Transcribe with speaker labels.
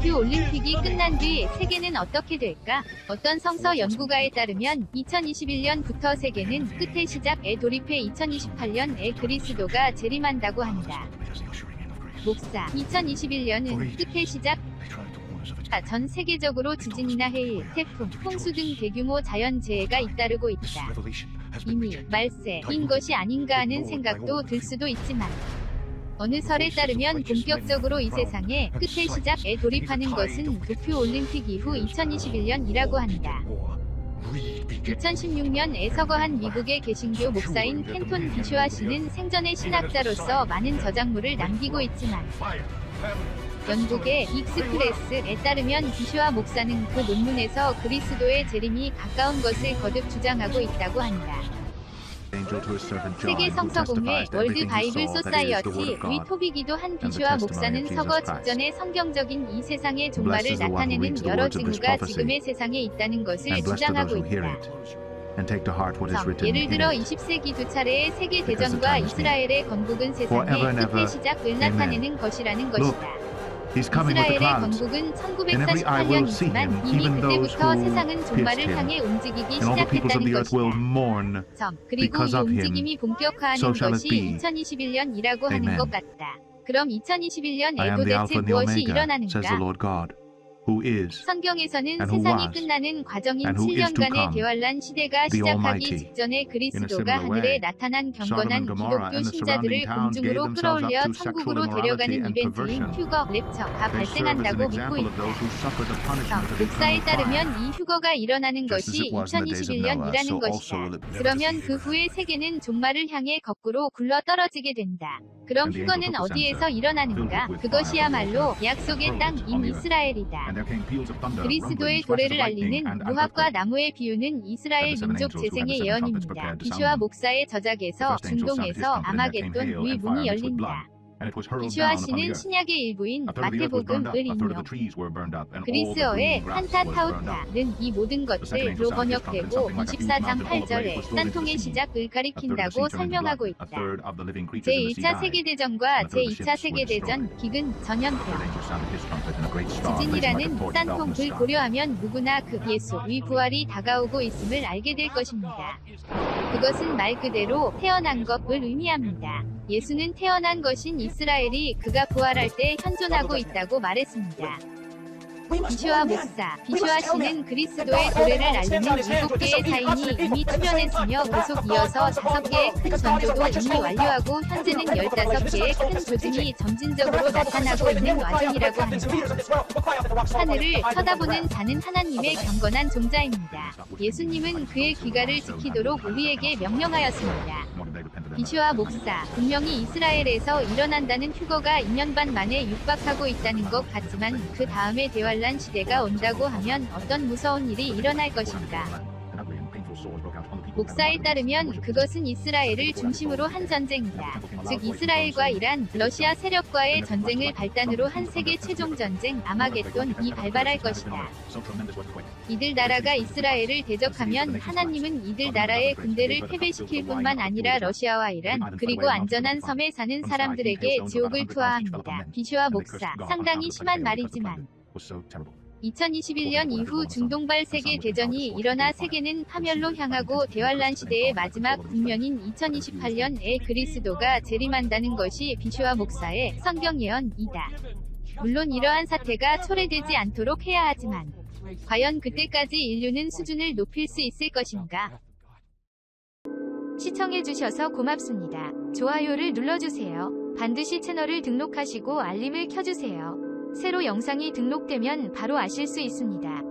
Speaker 1: 도쿄올림픽이 끝난 뒤 세계는 어떻게 될까? 어떤 성서 연구가에 따르면 2021년부터 세계는 끝의 시작에 돌입해 2028년에 그리스도가 재림한다고 한다. 목사, 2021년은 끝의 시작. 전 세계적으로 지진이나 해일, 태풍, 홍수 등 대규모 자연재해가 잇따르고 있다. 이미 말세인 것이 아닌가 하는 생각도 들 수도 있지만 어느 설에 따르면 본격적으로 이 세상의 끝의 시작에 돌입하는 것은 도쿄올림픽 이후 2021년이라고 한다. 2016년에 서거한 미국의 개신교 목사인 켄톤 비슈아 씨는 생전의 신학자로서 많은 저작물을 남기고 있지만 영국의 익스프레스에 따르면 비슈아 목사는 그 논문에서 그리스도의 재림이 가까운 것을 거듭 주장하고 있다고 한다. 세계 성서공회 월드 바이블 소사이어티 의 토비기도 한 비슈아 목사는 서거 직전에 성경적인 이 세상의 종말을 나타내는 여러 징후가 지금의 세상에 있다는 것을 주장하고 있다. 예를 들어 20세기 두 차례의 세계 대전과 이스라엘의 건국은 세상의 끝의 시작을 나타내는 것이라는 것이다. 이스라엘의 건국은 1948년이지만 이미 그때부터 세상은 종말을 향해 움직이기 시작했다는 것이다. 그리고 이 움직임이 본격화하는 것이 2021년이라고 하는 것 같다. 그럼 2021년에 도대체 무엇이 일어나는가? 성경에서는 세상이 끝나는 과정인 7년간의 대환란 시대가 시작하기 직전에 그리스도가 하늘에 나타난 경건한 기독교 신자들을 공중으로 끌어올려 천국으로 데려가는 이벤트인 휴거, 랩처가 발생한다고 믿고 있다. 목사에 따르면 이 휴거가 일어나는 것이 2021년이라는 것이다. 그러면 그 후에 세계는 종말을 향해 거꾸로 굴러 떨어지게 된다. 그럼 휴거는 어디에서 일어나는가? 그것이야말로 약속의 땅인 이스라엘이다. 그리스도의 도래를 알리는 무화과 나무의 비유는 이스라엘 민족 재생의 예언입니다. 비슈아 목사의 저작에서 중동에서 아마겟돈의 문이 열린다. 비슈아 씨는 신약의 일부인 마태복음을 인용. 그리스어의 판타타우타는 이 모든 것들로 번역되고 24장 8절에 stan통의 시작을 가리킨다고 설명하고 있다. 제1차 세계대전과 제2차 세계대전 기근 전염병 지진이라는 stan통을 고려하면 누구나 그 예수의 부활이 다가오고 있음을 알게 될 것입니다. 그것은 말 그대로 태어난 것을 의미합니다. 예수는 태어난 것인 이스라엘이 그가 부활할 때 현존하고 있다고 말했습니다. 비슈아 목사, 비슈아 씨는 그리스도의 도래를 알리는 7개의 사인이 이미 출현했으며 계속 이어서 5개의 큰 전조도 이미 완료하고 현재는 15개의 큰 조짐이 점진적으로 나타나고 있는 와중이라고 합니다. 하늘을 쳐다보는 자는 하나님의 경건한 종자입니다. 예수님은 그의 귀가를 지키도록 우리에게 명령하였습니다. 비슈아 목사, 분명히 이스라엘에서 일어난다는 휴거가 2년 반 만에 육박하고 있다는 것 같지만 그 다음에 대환란 시대가 온다고 하면 어떤 무서운 일이 일어날 것인가? 목사에 따르면 그것은 이스라엘을 중심으로 한 전쟁이다. 즉 이스라엘과 이란, 러시아 세력과의 전쟁을 발단으로 한 세계 최종 전쟁 아마겟돈이 발발할 것이다. 이들 나라가 이스라엘을 대적하면 하나님은 이들 나라의 군대를 패배시킬 뿐만 아니라 러시아와 이란, 그리고 안전한 섬에 사는 사람들에게 지옥을 투하합니다. 비슈아 목사, 상당히 심한 말이지만 2021년 이후 중동발 세계대전이 일어나 세계는 파멸로 향하고 대환란 시대의 마지막 국면인 2028년에 그리스도가 재림한다는 것이 비슈아 목사의 성경 예언이다. 물론 이러한 사태가 초래되지 않도록 해야 하지만 과연 그때까지 인류는 수준을 높일 수 있을 것인가? 시청해주셔서 고맙습니다. 좋아요를 눌러주세요. 반드시 채널을 등록하시고 알림을 켜주세요. 새로 영상이 등록되면 바로 아실 수 있습니다.